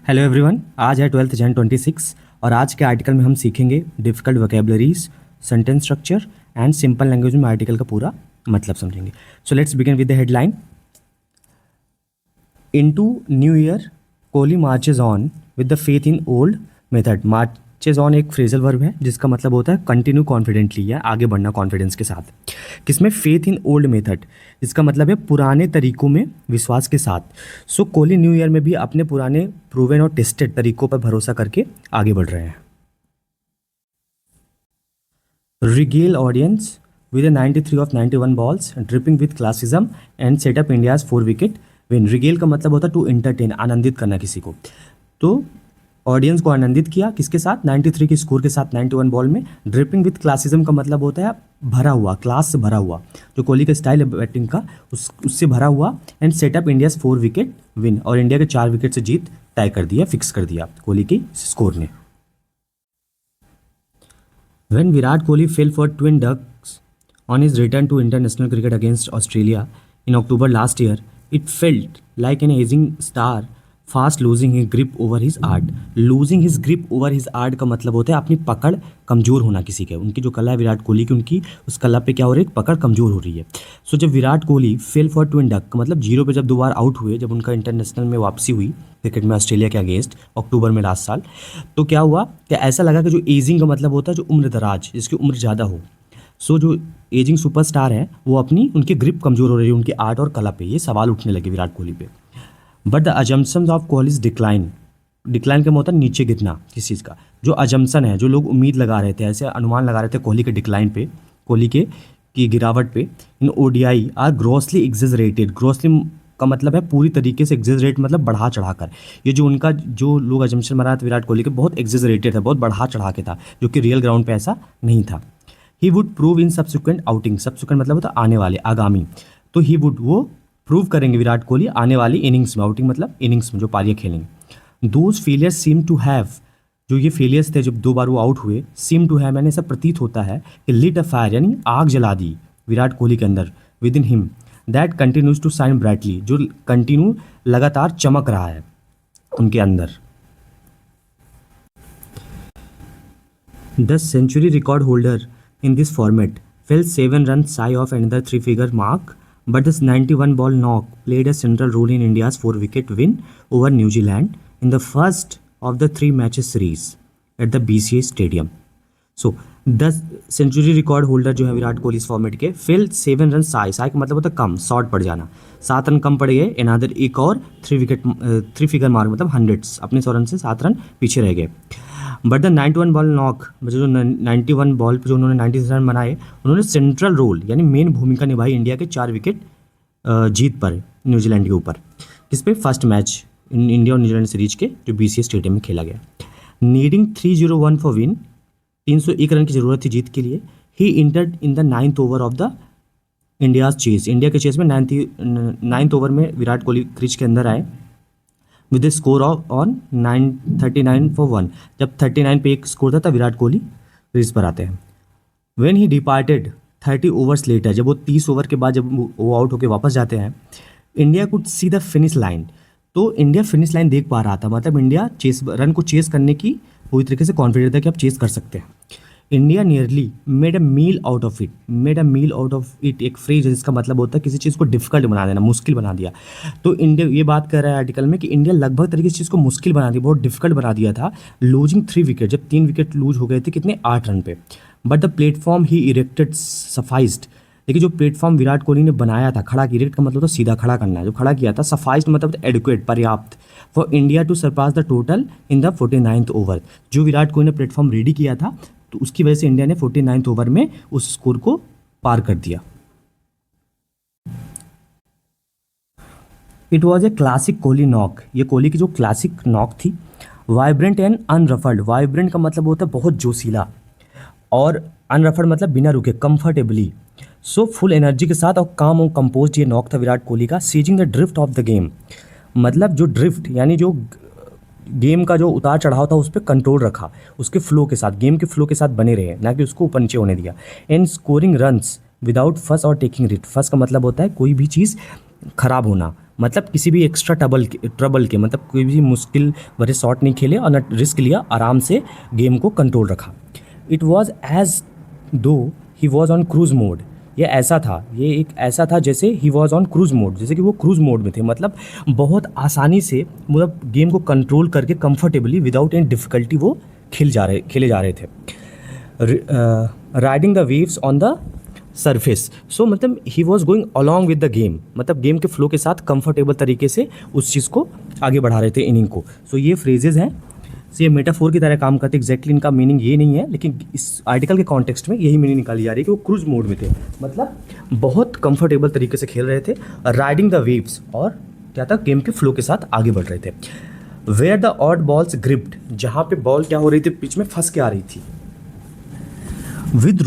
Hello everyone, आज है 12th Jan 2026 और आज के आर्टिकल में हम सीखेंगे difficult vocabularies, sentence structure and simple language में आर्टिकल का पूरा मतलब समझेंगे। So let's begin with the headline. Into new year Kohli marches on with the faith in old method. Marches on एक फ्रेजल वर्ब है जिसका मतलब होता है कंटिन्यू कॉन्फिडेंटली या आगे बढ़ना कॉन्फिडेंस के साथ। किसमें? फेथ इन ओल्ड मेथड, इसका मतलब है पुराने तरीकों में विश्वास के साथ। सो कोहली न्यू ईयर में भी अपने पुराने प्रूवन और टेस्टेड तरीकों पर भरोसा करके आगे बढ़ रहे हैं। Rigel audience with 93 of 91 balls dripping with classicism and setup India's 4 wicket win. Rigel का मतलब होता है टू एंटरटेन, आनंदित करना किसी को। तो ऑडियंस को आनंदित किया किसके साथ? 93 के स्कोर के साथ 91 बॉल में। ड्रिपिंग विद क्लासिज्म का मतलब होता है भरा हुआ, क्लास से भरा हुआ, जो कोहली का स्टाइल है बैटिंग का उससे भरा हुआ। And setup India's 4 wicket win, और इंडिया के 4 विकेट से जीत तय कर दिया, फिक्स कर दिया कोहली के स्कोर ने। When Virat Kohli fell for twin ducks on his return to international cricket against Australia in October last year, it felt like an aging star fast losing his grip over his art. Losing his grip over his art का मतलब होता है अपनी पकड़ कमज़ोर होना किसी के। उनकी जो कला है विराट कोहली की, उनकी उस कला पे क्या हो रही है? पकड़ कमज़ोर हो रही है। सो जब Virat Kohli fail for twin duck का मतलब 0 पे जब 2 बार आउट हुए, जब उनका इंटरनेशनल में वापसी हुई क्रिकेट में ऑस्ट्रेलिया के अगेंस्ट अक्टूबर में लास्ट साल, तो क्या हुआ कि ऐसा लगा कि जो एजिंग का मतलब होता है जो उम्र दराज, जिसकी उम्र ज़्यादा हो। सो जो एजिंग सुपरस्टार है वो उनकी ग्रिप कमज़ोर हो रही है उनकी आर्ट और कला पे। ये सवाल उठने लगे विराट कोहली पे। But the assumptions of Kohli's decline का मतलब नीचे गिरना किस चीज़ का। जो अजम्पशन है, जो लोग उम्मीद लगा रहे थे, ऐसे अनुमान लगा रहे थे कोहली के डिक्लाइन पे, कोहली की गिरावट पे, in ODI are grossly exaggerated. Grossly का मतलब है पूरी तरीके से, एग्जेजरेट मतलब बढ़ा चढ़ा कर। ये जो लोग अजम्पशन बना रहे थे विराट कोहली के, बहुत एग्जेजरेटेड था, बहुत बढ़ा चढ़ा के था, जो कि रियल ग्राउंड पे ऐसा नहीं था। He would prove in subsequent outing, subsequent मतलब होता आने वाले, आगामी। तो ही वुड, वो प्रूव करेंगे विराट कोहली आने वाली इनिंग्स में, आउटिंग मतलब इनिंग्स में जो पारियाँ खेलेंगे। Those failures seem to have, जो ये फेलियर्स थे जब 2 बार वो आउट हुए, सीम टू हैव यानी ऐसा प्रतीत होता है कि लिट अ फायर यानी आग जला दी विराट कोहली के अंदर, within him, that continues to shine brightly, जो कंटिन्यू लगातार चमक रहा है उनके अंदर। The century record holder in this format fell 7 runs shy of another 3-figure mark, but this 91 ball knock played a central role in India's 4 wicket win over New Zealand in the first of the 3 matches series at the BCA Stadium. So the century record holder जो है विराट कोहली इस format के, fail 7 run Sai का मतलब होता है कम, short पड़ जाना, 7 रन कम पड़ गए। एनादर एक और 3 फिगर मार्क मतलब हंड्रेड्स, अपने 100 रन से 7 रन पीछे रह गए। बट द 91 बॉल नॉक, जो 91 बॉल पर जो उन्होंने 93 रन बनाए, उन्होंने सेंट्रल रोल यानी मेन भूमिका निभाई इंडिया के 4 विकेट जीत पर न्यूजीलैंड के ऊपर। किस पे? फर्स्ट मैच इंडिया और न्यूजीलैंड सीरीज के जो BCA स्टेडियम में खेला गया। नीडिंग 301 फॉर विन, 301 रन की जरूरत थी जीत के लिए। He entered in the 9th over of the India's chase, India के चेस में 9th ओवर में विराट कोहली क्रीज के अंदर आए with the score of on 39 for 1। जब 39 पे एक स्कोर था तब विराट कोहली क्रीज पर आते हैं। When he departed 30 overs later, जब वो 30 ओवर के बाद जब वो आउट होकर वापस जाते हैं, India could see the finish line, तो इंडिया फिनिश लाइन देख पा रहा था, मतलब इंडिया रन को चेस करने की पूरी तरीके से कॉन्फिडेंट था कि आप चेस कर सकते हैं। India nearly made a meal out of it, made a meal out of it एक फ्रेज है जिसका मतलब होता है किसी चीज़ को डिफिकल्ट बना देना, मुश्किल बना दिया। तो इंडिया ये बात कर रहा है आर्टिकल में कि इंडिया लगभग तरीके से चीज़ को मुश्किल बना दिया, बहुत डिफिकल्ट बना दिया था। लूजिंग 3 विकेट, जब 3 विकेट लूज हो गए थे, कितने? 8 रन पे। But the platform he erected सफाइज्ड, देखिए जो प्लेटफॉर्म विराट कोहली ने बनाया था, खड़ा, इरेक्ट का मतलब तो सीधा खड़ा करना है, जो खड़ा किया था, सफाइज्ड मतलब एडुकेट, पर्याप्त, for India to surpass the total in the 49th over. जो विराट कोहली ने प्लेटफॉर्म रेडी किया था, तो उसकी वजह से इंडिया ने 49th ओवर में उस स्कोर को पार कर दिया। It was a classic Kohli knock, ये कोहली की जो क्लासिक नॉक थी। वाइब्रेंट एंड अनरफल्ड, वाइब्रेंट का मतलब होता है बहुत जोशीला, और अनरफल्ड मतलब बिना रुके, कंफर्टेबली। सो फुल एनर्जी के साथ और काम और कंपोज ये नॉक था विराट कोहली का। Seizing the drift of the game, मतलब जो ड्रिफ्ट यानी जो गेम का जो उतार चढ़ाव था उस पर कंट्रोल रखा, उसके फ्लो के साथ, गेम के फ्लो के साथ बने रहे, ना कि उसको ऊपर नीचे होने दिया। एंड स्कोरिंग रन्स विदाउट फस और टेकिंग रिट, फस का मतलब होता है कोई भी चीज़ खराब होना, मतलब किसी भी एक्स्ट्रा ट्रबल के मतलब कोई भी मुश्किल भरे शॉट नहीं खेले और न रिस्क लिया, आराम से गेम को कंट्रोल रखा। इट वॉज एज दो he was on cruise mode. ये एक ऐसा था जैसे he was on cruise mode, जैसे कि वो क्रूज मोड में थे, मतलब बहुत आसानी से मतलब गेम को कंट्रोल करके कंफर्टेबली विदाउट एनी डिफ़िकल्टी वो खेले जा रहे थे। Riding the waves on the surface, so मतलब he was going along with the game, मतलब गेम के फ्लो के साथ कंफर्टेबल तरीके से उस चीज़ को आगे बढ़ा रहे थे इनिंग को। सो ये फ्रेजेज हैं, सो ये मेटाफोर की तरह काम करते। एग्जैक्टली इनका मीनिंग ये नहीं है, लेकिन इस आर्टिकल के कॉन्टेक्स्ट में यही मीनिंग निकाली जा रही है कि वो क्रूज मोड में थे, मतलब बहुत कंफर्टेबल तरीके से खेल रहे थे, राइडिंग द वेव्स, और क्या था, गेम के फ्लो के साथ आगे बढ़ रहे थे। Where the odd balls gripped, जहाँ पे बॉल क्या हो रही थी, पिच में फंस के आ रही थी। With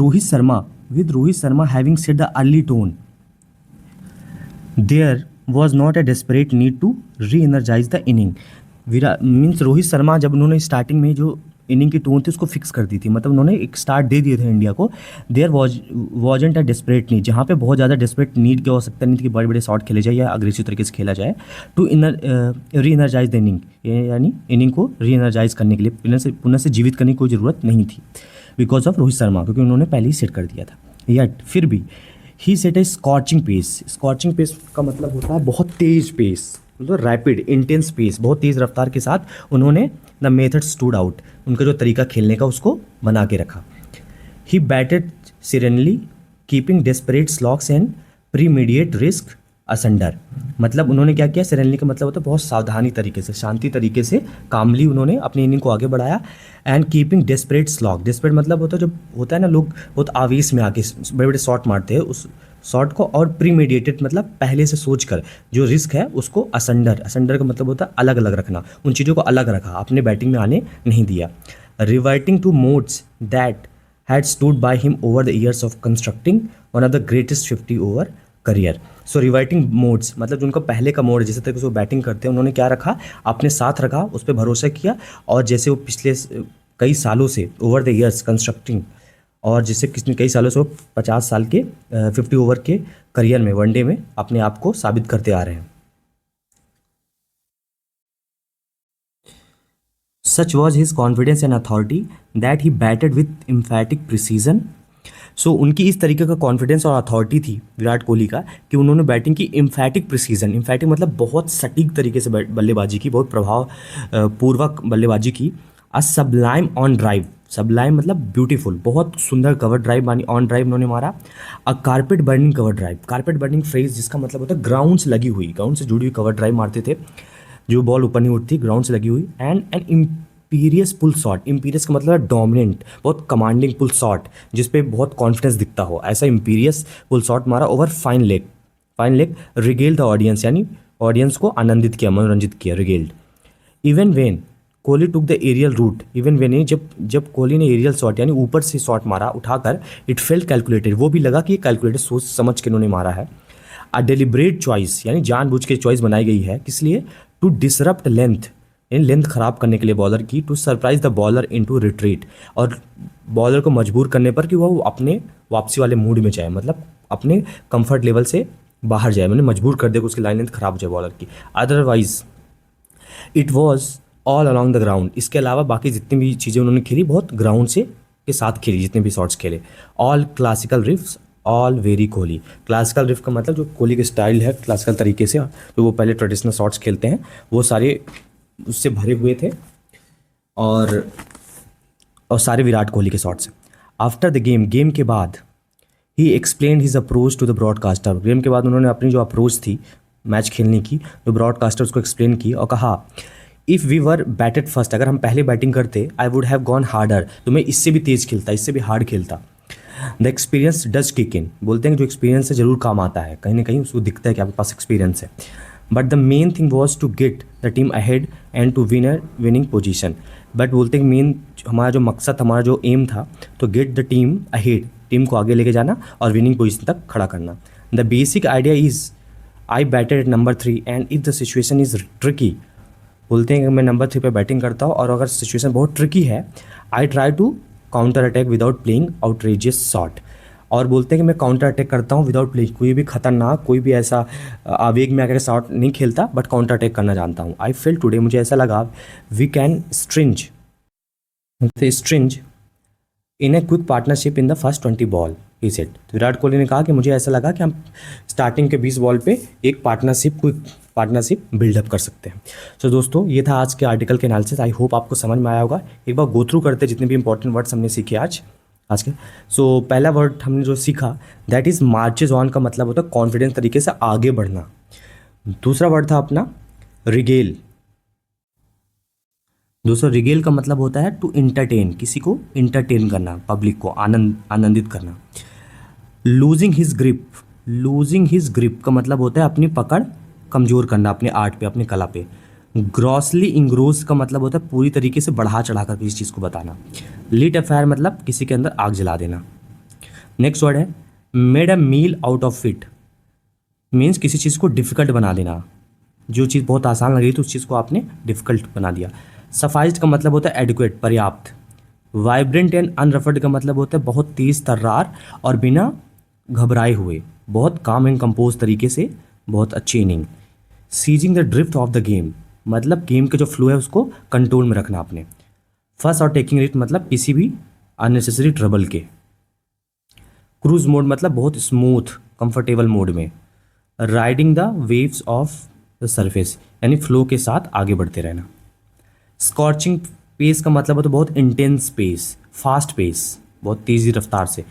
Rohit Sharma having set the early tone, there was not a desperate need to re-energize the inning। Means Rohit Sharma जब उन्होंने स्टार्टिंग में जो इनिंग की टोन थी उसको फिक्स कर दी थी, मतलब उन्होंने एक स्टार्ट दे दिए थे इंडिया को। There wasn't a desperate need, जहाँ पे बहुत ज़्यादा डेस्परेट नीड की आवश्यकता नहीं थी कि बड़े बड़े शॉट खेले जाए या अग्रेसिव तरीके से खेला जाए, to re-energize the inning, यानी इनिंग को री एनर्जाइज करने के लिए पुनः से जीवित करने की कोई ज़रूरत नहीं थी, बिकॉज ऑफ रोहित शर्मा, क्योंकि उन्होंने पहले ही सेट कर दिया था। यट फिर भी ही सेट ए स्कॉचिंग पेस का मतलब होता है बहुत तेज पेस, मतलब रैपिड इंटेंस पेस, बहुत तेज़ रफ्तार के साथ उन्होंने द मेथड स्टूड आउट, उनका जो तरीका खेलने का उसको बना के रखा। He batted serenely keeping desperate slogs and premeditate risk asunder, मतलब उन्होंने क्या किया, सिरेनली का मतलब होता है बहुत सावधानी तरीके से, शांति तरीके से, कामली उन्होंने अपनी इनिंग को आगे बढ़ाया। And keeping desperate slog, desperate मतलब होता है जब होता है ना लोग बहुत आवेश में आके बड़े बड़े शॉट मारते हैं, उस शॉट को, और प्रीमेडिएटेड मतलब पहले से सोच कर जो रिस्क है उसको असंडर का मतलब होता है अलग अलग रखना, उन चीज़ों को अलग रखा, अपने बैटिंग में आने नहीं दिया। Reverting two modes that had stood by him over the years of constructing one of the greatest 50 over career. So reverting modes मतलब जो उनका पहले का मोड है, जिस तरीके से वो बैटिंग करते हैं, उन्होंने क्या रखा, अपने साथ रखा, उस पर भरोसा किया, और जैसे वो पिछले कई सालों से ओवर द ईयर्स कंस्ट्रक्टिंग, और जिससे किसी कई सालों से वो 50 साल के 50 ओवर के करियर में वनडे में अपने आप को साबित करते आ रहे हैं। Such was his confidence and authority that he batted with emphatic precision. So उनकी इस तरीके का कॉन्फिडेंस और अथॉरिटी थी विराट कोहली का कि उन्होंने बैटिंग की एम्फैटिक प्रिसीजन, एम्फैटिक मतलब बहुत सटीक तरीके से बल्लेबाजी की, बहुत प्रभाव पूर्वक बल्लेबाजी की। अ सबलाइम ऑन ड्राइव, सबलाइम मतलब ब्यूटीफुल, बहुत सुंदर कवर ड्राइव मानी ऑन ड्राइव उन्होंने मारा। अ carpet burning cover drive, carpet burning phrase जिसका मतलब होता है ग्राउंड से लगी हुई, ग्राउंड से जुड़ी हुई कवर ड्राइव मारते थे, जो बॉल ऊपर नहीं उठती, ग्राउंड से लगी हुई। And an imperious pull shot, imperious का मतलब है डोमिनेंट, बहुत कमांडिंग पुल शॉट जिसपे बहुत कॉन्फिडेंस दिखता हो, ऐसा इम्पीरियस पुल शॉट मारा over fine leg regale the audience, यानी ऑडियंस को आनंदित किया, मनोरंजित किया, regaled. Even when Kohli took the aerial route, even when जब कोहली ने एरियल शॉट यानी ऊपर से शॉट मारा उठाकर, इट फेल्ट कैलकुलेटेड, वो भी लगा कि ये कैलकुलेटेड सोच समझ के उन्होंने मारा है। अ डेलिब्रेट चॉइस, यानी जानबूझ के चॉइस बनाई गई है, किस लिए, टू डिसरप्ट लेंथ, यानी लेंथ खराब करने के लिए बॉलर की, to surprise the bowler into retreat, और बॉलर को मजबूर करने पर कि वो अपने वापसी वाले मूड में जाए, मतलब अपने कंफर्ट लेवल से बाहर जाए, मैंने मजबूर कर दिया कि उसकी लाइन लेंथ खराब हो जाए बॉलर की। Otherwise it was all along the ground, इसके अलावा बाकी जितनी भी चीज़ें उन्होंने खेली बहुत ग्राउंड से के साथ खेली, जितने भी शॉट्स खेले। All classical riffs all very Kohli, classical riff का मतलब जो कोहली के स्टाइल है क्लासिकल तरीके से, जो वो पहले ट्रेडिशनल शॉट्स खेलते हैं, वो सारे उससे भरे हुए थे, और सारे विराट कोहली के शॉट्स। आफ्टर द गेम के बाद ही explain his approach to the broadcaster, game के बाद उन्होंने अपनी जो अप्रोच थी मैच खेलने की, जो ब्रॉडकास्टर उसको एक्सप्लेन की और कहा, if we were batted first, अगर हम पहले बैटिंग करते, I would have gone harder, तो मैं इससे भी तेज़ खेलता, इससे भी हार्ड खेलता। The experience does kick in, बोलते हैं कि जो एक्सपीरियंस है ज़रूर काम आता है, कहीं ना कहीं उसको दिखता है कि आपके पास एक्सपीरियंस है। But the main thing was to get the team ahead and to winning position, but बोलते हैं मेन हमारा जो मकसद, हमारा जो एम था, तो gate the team ahead, team को आगे लेके जाना और विनिंग पोजीशन तक खड़ा करना। The basic idea is I batted at number 3 and if the situation is tricky, बोलते हैं कि मैं नंबर 3 पे बैटिंग करता हूँ और अगर सिचुएशन बहुत ट्रिकी है, I try to counter attack without playing outrageous shot, और बोलते हैं कि मैं काउंटर अटैक करता हूँ विदाउट प्ले, कोई भी खतरनाक, कोई भी ऐसा आवेग में आकर शॉट नहीं खेलता, बट काउंटर अटैक करना जानता हूँ। आई फील टुडे, मुझे ऐसा लगा, we can string in a quick partnership in the first 20 ball, he said. तो विराट कोहली ने कहा कि मुझे ऐसा लगा कि हम स्टार्टिंग के 20 बॉल पे एक क्विक पार्टनरशिप बिल्डअप कर सकते हैं। तो दोस्तों ये था आज के आर्टिकल के एनालिसिस। आई होप आपको समझ में आया होगा। एक बार गो थ्रू करते जितने भी इंपॉर्टेंट वर्ड्स हमने सीखे आज के। सो पहला वर्ड हमने जो सीखा, दैट इज़ मार्चेज ऑन, का मतलब होता है कॉन्फिडेंस तरीके से आगे बढ़ना। दूसरा वर्ड था अपना रिगेल। दोस्तों रिगेल का मतलब होता है टू इंटरटेन, किसी को इंटरटेन करना, पब्लिक को आनंदित करना। लूजिंग हिज ग्रिप का मतलब होता है अपनी पकड़ कमज़ोर करना, अपने आर्ट पे, अपनी कला पे। ग्रॉसली इंग्रोस का मतलब होता है पूरी तरीके से बढ़ा चढ़ा कर किसी चीज़ को बताना। लीट अ फायर मतलब किसी के अंदर आग जला देना। नेक्स्ट वर्ड है made a meal out of it, means किसी चीज़ को डिफ़िकल्ट बना देना। जो चीज़ बहुत आसान लग रही थी उस चीज़ को आपने डिफ़िकल्ट बना दिया। सफाइज्ड का मतलब होता है एडिक्वेट, पर्याप्त। वाइब्रेंट एंड अनरफर्ड का मतलब होता है बहुत तेज़ तर्रार और बिना घबराए हुए, बहुत काम एंड कंपोज तरीके से, बहुत अच्छी inning. Seizing the drift of the game मतलब गेम का जो फ्लो है उसको कंट्रोल में रखना आपने। फर्स्ट और टेकिंग इट मतलब किसी भी अननेसेसरी ट्रबल के। क्रूज मोड मतलब बहुत स्मूथ कंफर्टेबल मोड में। Riding the waves of the surface यानी फ्लो के साथ आगे बढ़ते रहना। स्कॉर्चिंग पेस का मतलब होता है बहुत इंटेंस पेस, फास्ट पेस, बहुत तेज़ी रफ्तार से।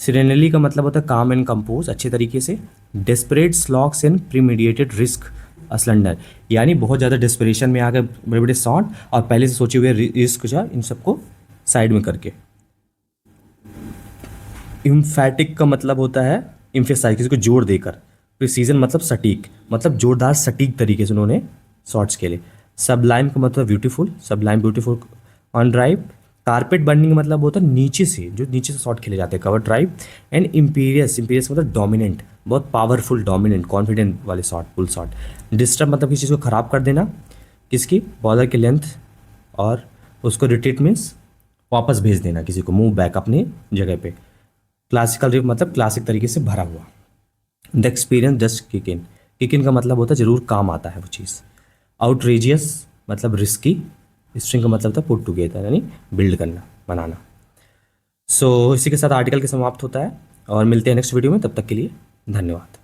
सिरेनली का मतलब होता है काम एंड कंपोज, अच्छे तरीके से। डेस्परेट स्लॉक्स एंड प्रीमीडिएटेड रिस्क असलेंडर यानी बहुत ज़्यादा डेस्परेशन में आकर बड़े बड़े शॉट और पहले से सोचे हुए रिस्क जो है इन सबको साइड में करके। इम्फैटिक का मतलब होता है इम्फेसाइज, किसी को जोर देकर। प्रिसीजन मतलब सटीक, मतलब जोरदार सटीक तरीके से उन्होंने शॉट्स खेले। सबलाइम का मतलब beautiful, Sublime beautiful on drive. Carpet burning का मतलब होता है नीचे से, जो नीचे से शॉट खेले जाते हैं, कवर ड्राइव। एंड इम्पीरियस मतलब डोमिनेंट, बहुत पावरफुल, डोमिनेंट, कॉन्फिडेंट वाले शॉट, फुल शॉट। डिस्टर्ब मतलब किसी चीज़ को ख़राब कर देना, किसकी, बॉलर की लेंथ, और उसको रिट्रीट मीन्स वापस भेज देना किसी को, मूव बैक अपनी जगह पे। क्लासिकल रिप मतलब क्लासिक तरीके से भरा हुआ। The experience just kick in का मतलब होता है जरूर काम आता है वो चीज़। आउटरेजियस मतलब रिस्की। स्ट्रिंग का मतलब था पुट टुगेदर यानी बिल्ड करना, बनाना। सो इसी के साथ आर्टिकल के समाप्त होता है और मिलते हैं नेक्स्ट वीडियो में। तब तक के लिए धन्यवाद।